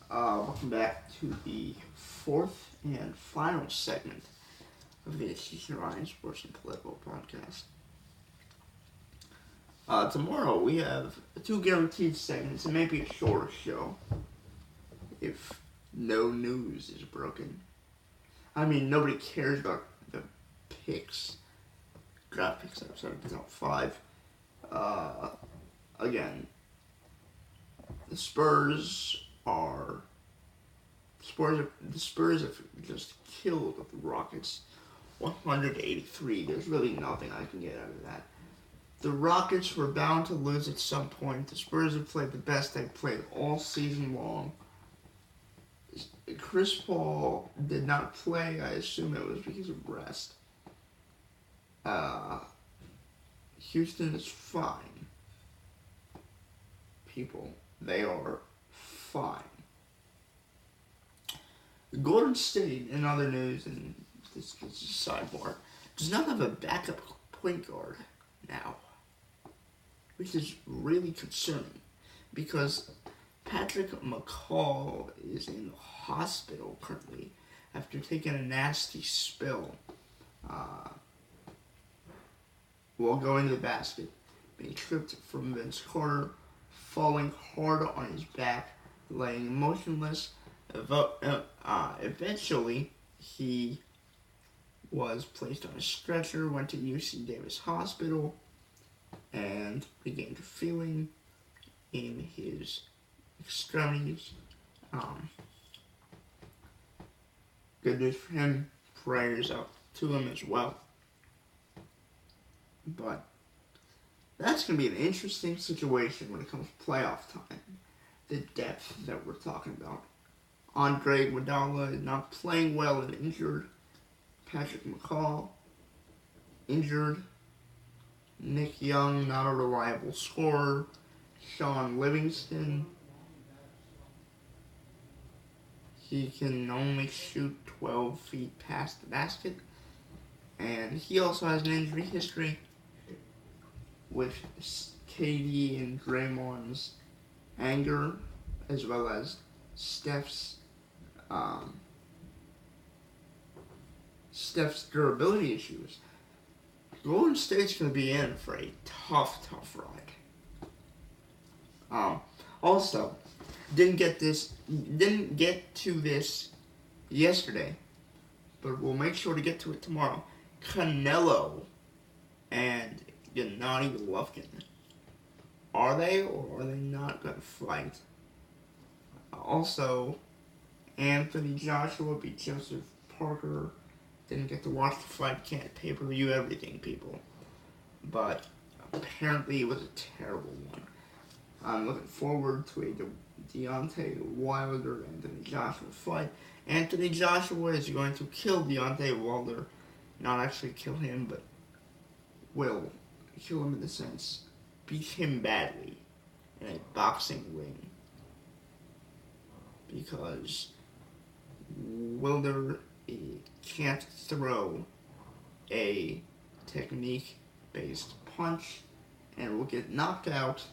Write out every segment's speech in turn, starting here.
Welcome back to the fourth and final segment of the Ashish and Ryan Sports and Political Podcast. Tomorrow we have two guaranteed segments. It may be a shorter show if no news is broken. I mean, nobody cares about the picks, draft picks episode of the top five. Again, the Spurs have just killed the Rockets 183. There's really nothing I can get out of that. The Rockets were bound to lose at some point. The Spurs have played the best they've played all season long. Chris Paul did not play. I assume it was because of rest. Houston is fine. People, they are fine. Golden State, in other news, and this is a sidebar, does not have a backup point guard now, which is really concerning because Patrick McCall is in the hospital currently after taking a nasty spill while going to the basket, being tripped from Vince Carter, falling hard on his back, laying motionless. Eventually, he was placed on a stretcher, went to UC Davis Hospital, and regained feeling in his extremities. Good news for him. Prayers up to him as well. But that's going to be an interesting situation when it comes to playoff time. The depth that we're talking about. Andre Iguodala is not playing well and injured. Patrick McCall, injured. Nick Young, not a reliable scorer. Sean Livingston, he can only shoot 12 feet past the basket. And he also has an injury history with KD and Draymond's anger, as well as Steph's durability issues. Golden State's going to be in for a tough ride. Also, didn't get to this yesterday, but we'll make sure to get to it tomorrow. Canelo and Gennady Golovkin. Are they or are they not going to fight? Also, Anthony Joshua beat Joseph Parker. Didn't get to watch the fight. Can't pay-per-view everything, people. But apparently it was a terrible one. I'm looking forward to a Deontay Wilder-Anthony Joshua fight. Anthony Joshua is going to kill Deontay Wilder. Not actually kill him, but will kill him in the sense, beat him badly in a boxing ring. Because Wilder can't throw a technique-based punch and will get knocked out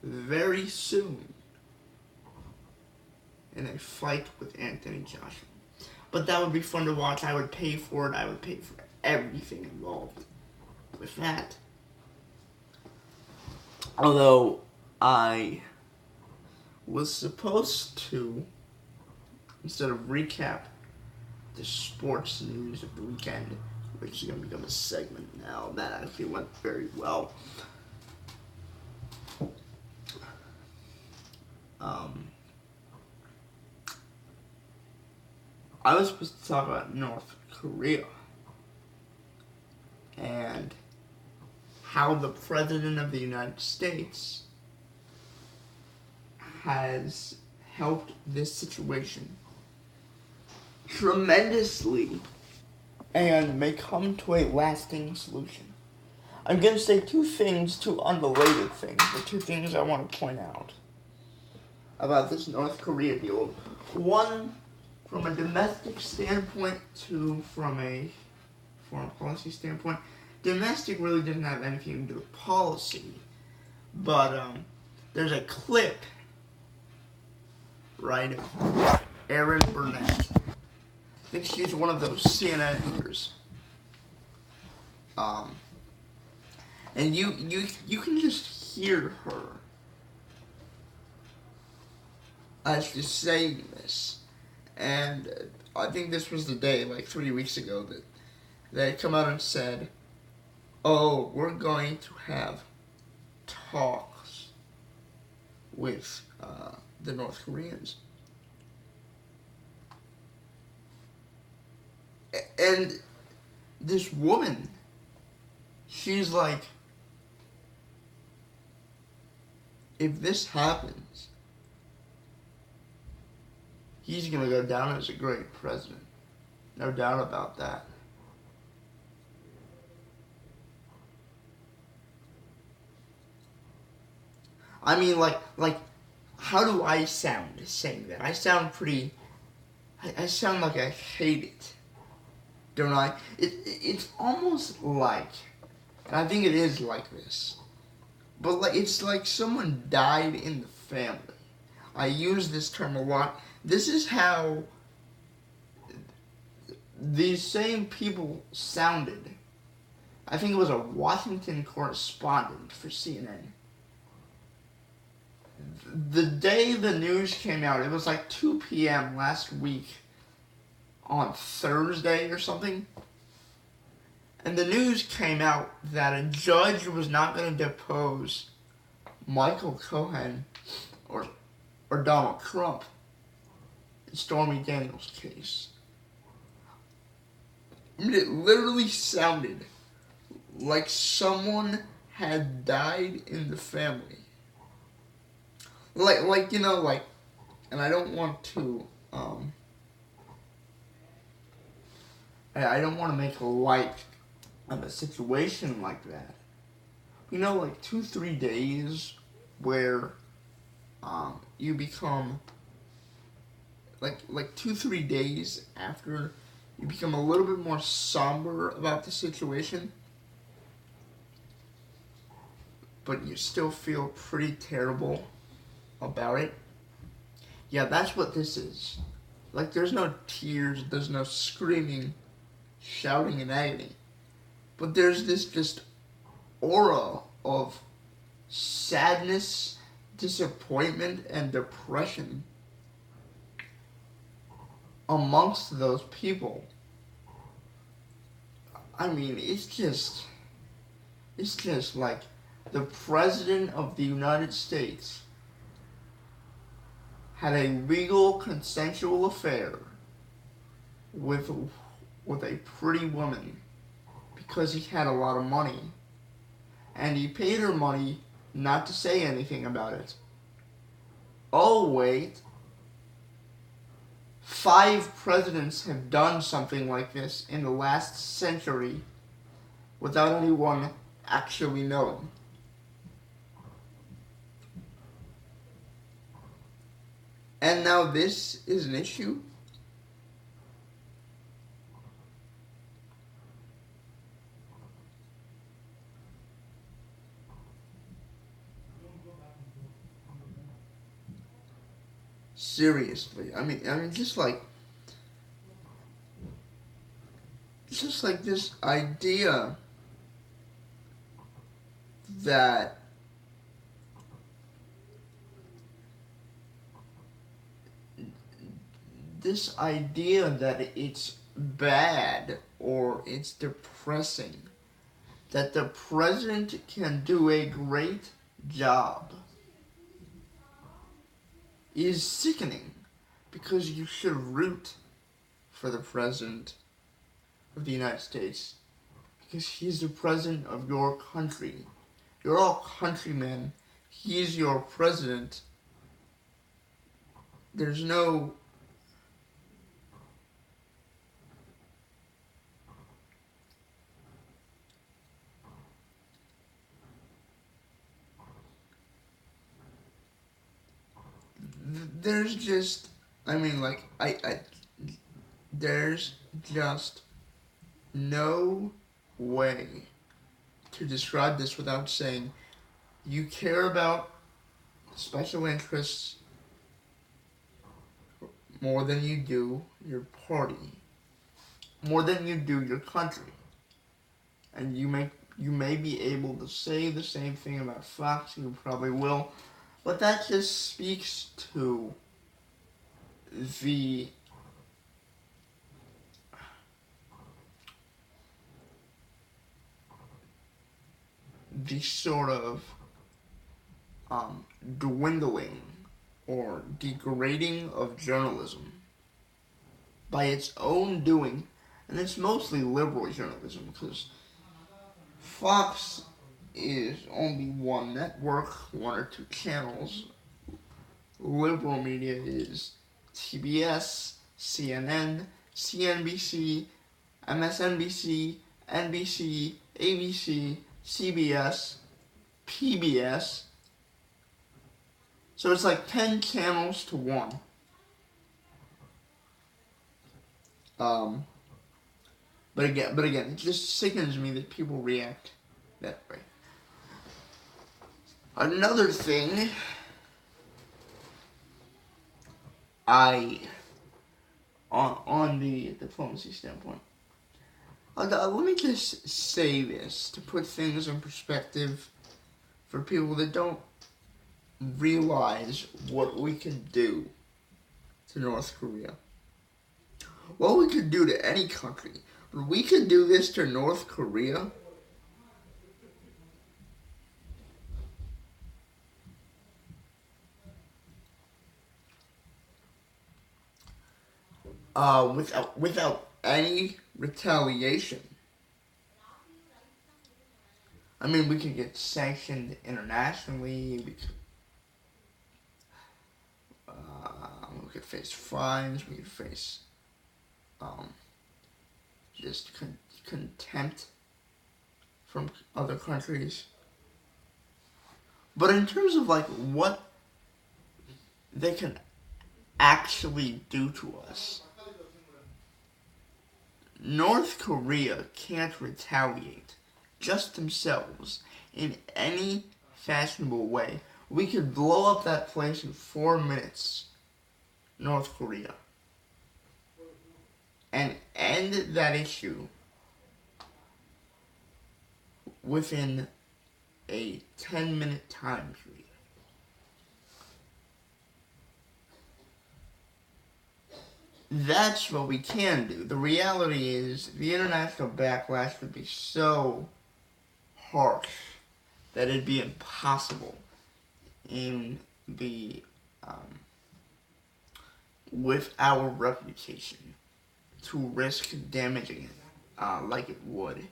very soon in a fight with Anthony Joshua. But that would be fun to watch. I would pay for it. I would pay for everything involved with that. Although I was supposed to, instead of recap the sports news of the weekend, which is going to become a segment now, that actually went very well. I was supposed to talk about North Korea and how the President of the United States has helped this situation tremendously and may come to a lasting solution. I'm going to say two unrelated things, but two things I want to point out about this North Korea deal. One, from a domestic standpoint, two, from a foreign policy standpoint. Domestic really didn't have anything to do with policy, but there's a clip right? Erin Burnett. I think she's one of those CNN anchors. Um, and you can just hear her as she's saying this. And I think this was the day, like 3 weeks ago, that they come out and said, "Oh, we're going to have talks with the North Koreans." And this woman, she's like, if this happens, he's going to go down as a great president. No doubt about that. I mean, like, how do I sound saying that? I sound pretty, I sound like I hate it, don't I? It's almost like, and I think it is like this, but like it's like someone died in the family. I use this term a lot. This is how these same people sounded. I think it was a Washington correspondent for CNN. The day the news came out, it was like 2 p.m. last week on Thursday or something. And the news came out that a judge was not going to depose Michael Cohen or Donald Trump in Stormy Daniels' case. I mean, it literally sounded like someone had died in the family. Like you know, like, and I don't want to, I don't want to make light of a situation like that. You know, like 2-3 days where, you become, like 2-3 days after you become a little bit more somber about the situation, but you still feel pretty terrible about it. Yeah, that's what this is. Like, there's no tears, there's no screaming, shouting in agony, but there's this just aura of sadness, disappointment, and depression amongst those people. I mean, it's just like the President of the United States had a legal consensual affair with a pretty woman because he had a lot of money, and he paid her money not to say anything about it. Oh wait, 5 presidents have done something like this in the last century without anyone actually knowing. And now this is an issue? Seriously. I mean just like this idea that it's bad or it's depressing that the president can do a great job is sickening, because you should root for the president of the United States because he's the president of your country. You're all countrymen. He's your president. There's no there's just, I mean, like, there's just no way to describe this without saying you care about special interests more than you do your party, more than you do your country. And you may be able to say the same thing about Fox, you probably will, but that just speaks to the sort of dwindling or degrading of journalism by its own doing, and it's mostly liberal journalism because Fox is only one network, one or two channels. Liberal media is TBS, CNN, CNBC, MSNBC, NBC, ABC, CBS, PBS. So it's like 10 channels to one. But again, it just sickens me that people react that way. Another thing on the diplomacy standpoint, let me just say this to put things in perspective for people that don't realize what we can do to North Korea. What we could do to any country, but we could do this to North Korea. Without any retaliation. I mean, we could get sanctioned internationally. We could face fines. We could face just contempt from other countries. But in terms of like what they can actually do to us, North Korea can't retaliate just themselves in any fashionable way. We could blow up that place in 4 minutes, North Korea, and end that issue within a 10-minute time period. That's what we can do. The reality is the international backlash would be so harsh that it'd be impossible in the with our reputation to risk damaging it like it would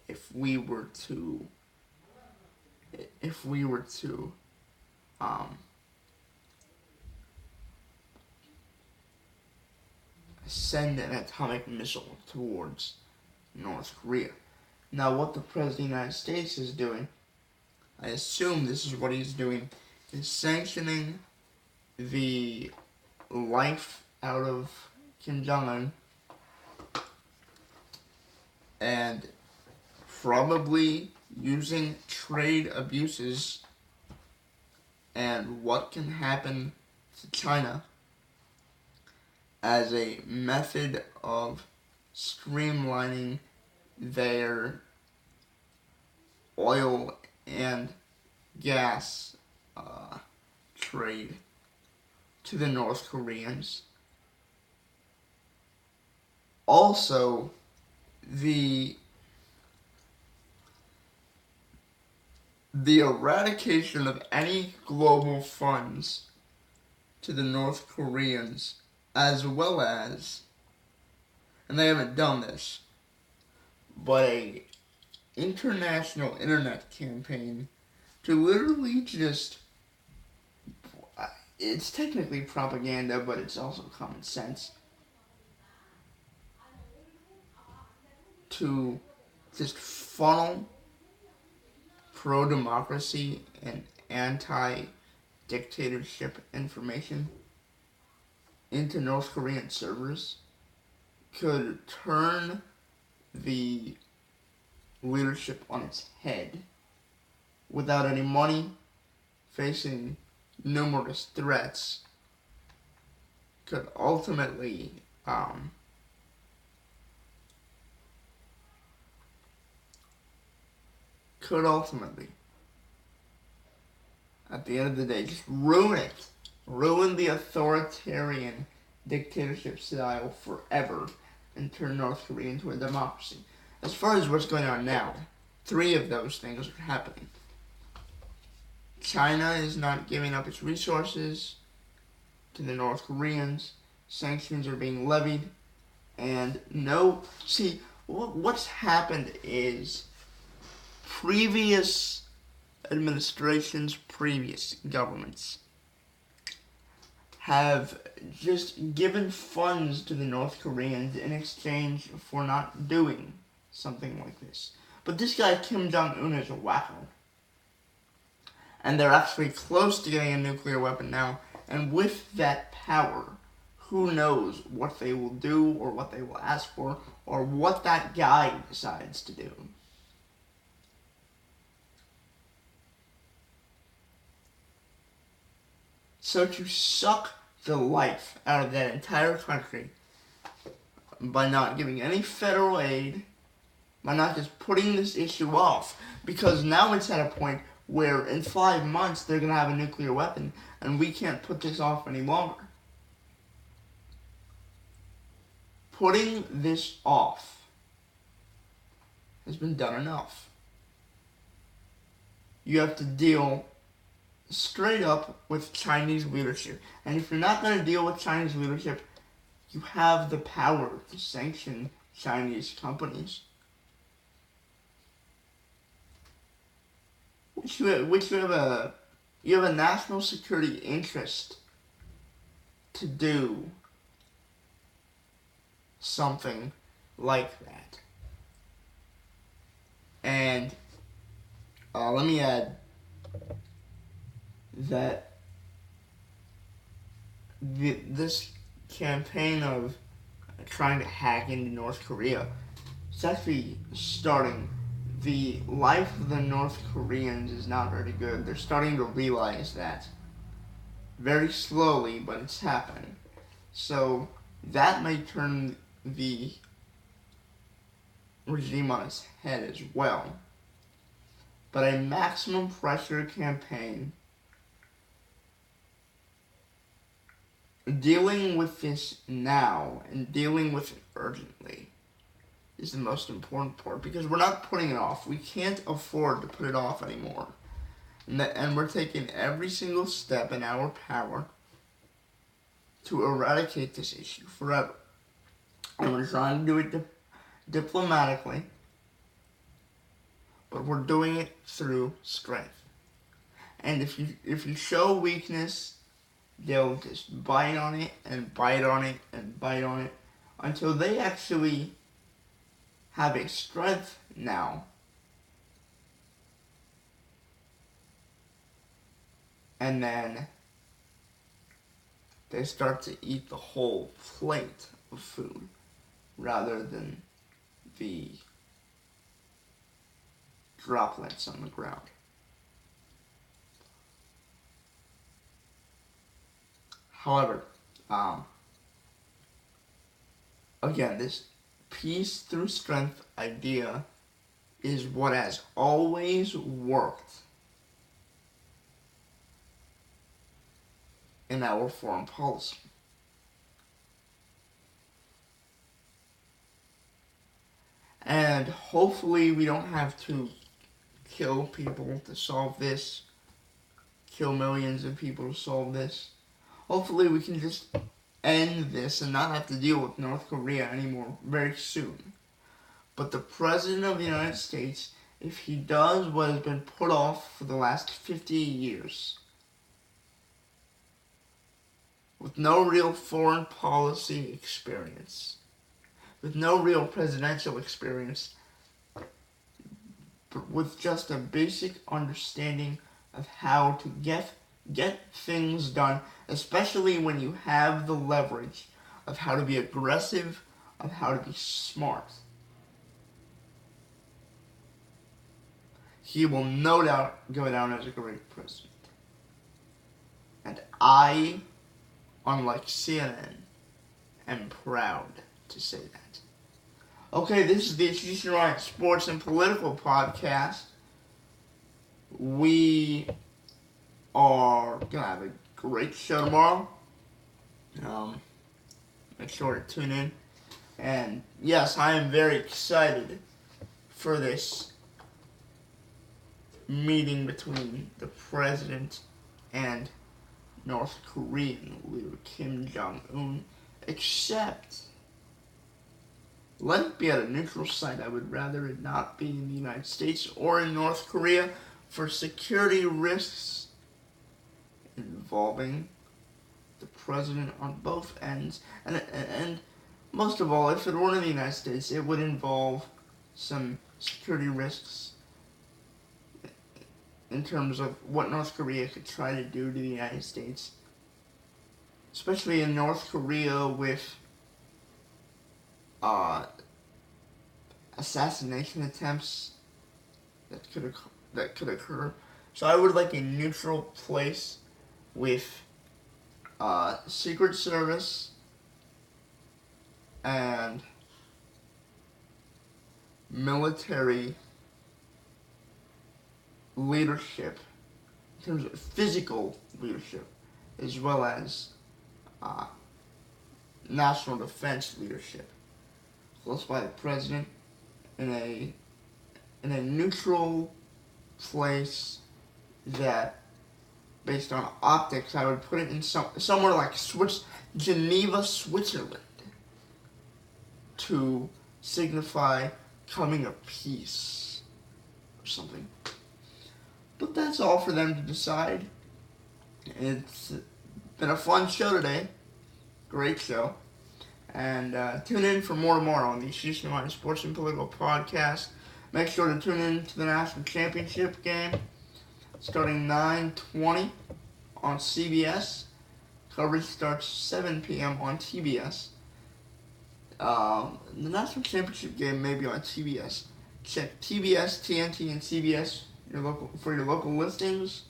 if we were to send an atomic missile towards North Korea. Now, what the President of the United States is doing, I assume this is what he's doing, is sanctioning the life out of Kim Jong-un and probably using trade abuses and what can happen to China as a method of streamlining their oil and gas trade to the North Koreans. Also, the eradication of any global funds to the North Koreans, as well as, and they haven't done this, but a international internet campaign to literally just, it's technically propaganda, but it's also common sense, to just funnel pro-democracy and anti-dictatorship information into North Korean servers could turn the leadership on its head without any money, facing numerous threats, could ultimately at the end of the day, just ruin it. Ruin the authoritarian dictatorship style forever and turn North Korea into a democracy. As far as what's going on now, 3 of those things are happening. China is not giving up its resources to the North Koreans. Sanctions are being levied. And what's happened is previous administrations, previous governments have just given funds to the North Koreans in exchange for not doing something like this. But this guy, Kim Jong-un, is a wacko. And they're actually close to getting a nuclear weapon now. And with that power, who knows what they will do or what they will ask for or what that guy decides to do. So to suck the life out of that entire country by not giving any federal aid, by not just putting this issue off, because now it's at a point where in 5 months they're going to have a nuclear weapon and we can't put this off any longer. Putting this off has been done enough. You have to deal straight up with Chinese leadership. And if you're not going to deal with Chinese leadership, you have the power to sanction Chinese companies. You have a national security interest to do something like that. And let me add that this campaign of trying to hack into North Korea is actually starting. The life of the North Koreans is not very good. They're starting to realize that. Very slowly, but it's happening. So that may turn the regime on its head as well. But a maximum pressure campaign dealing with this now and dealing with it urgently is the most important part, because we're not putting it off. We can't afford to put it off anymore. And we're taking every single step in our power to eradicate this issue forever. And we're trying to do it diplomatically, but we're doing it through strength. And if you show weakness, they'll just bite on it and bite on it and bite on it until they actually have a strength now. And then they start to eat the whole plate of food rather than the droplets on the ground. However, again, this peace through strength idea is what has always worked in our foreign policy. And hopefully we don't have to kill people to solve this, kill millions of people to solve this. Hopefully we can just end this and not have to deal with North Korea anymore very soon. But the President of the United States, if he does what has been put off for the last 50 years, with no real foreign policy experience, with no real presidential experience, but with just a basic understanding of how to get things done, especially when you have the leverage of how to be aggressive, of how to be smart. He will no doubt go down as a great president. And I unlike CNN. I'm proud to say that. Okay, this is the Ashish and Ryan Sports and Political Podcast. We are going to have a great show tomorrow. Make sure to tune in. And yes, I am very excited for this meeting between the president and North Korean leader Kim Jong-un. Except, let it be at a neutral site. I would rather it not be in the United States or in North Korea for security risks involving the president on both ends. And most of all, if it were in the United States, it would involve some security risks in terms of what North Korea could try to do to the United States. Especially in North Korea with assassination attempts that could occur. So I would like a neutral place with Secret Service and military leadership, in terms of physical leadership, as well as national defense leadership, close by the president, in a neutral place that, based on optics, I would put it in somewhere like Geneva, Switzerland, to signify coming of peace or something. But that's all for them to decide. It's been a fun show today. Great show. And tune in for more tomorrow on the Ashish and Ryan Sports and Political Podcast. Make sure to tune in to the National Championship game starting 9:20 on CBS. Coverage starts 7 p.m. on TBS. The National Championship game may be on TBS. Check TBS, TNT, and CBS for your local listings,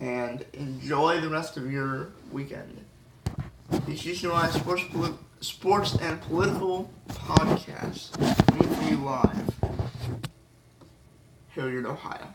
and enjoy the rest of your weekend. The Ashish and Ryan Sports and Political Podcast, coming to you live, Hilliard, Ohio.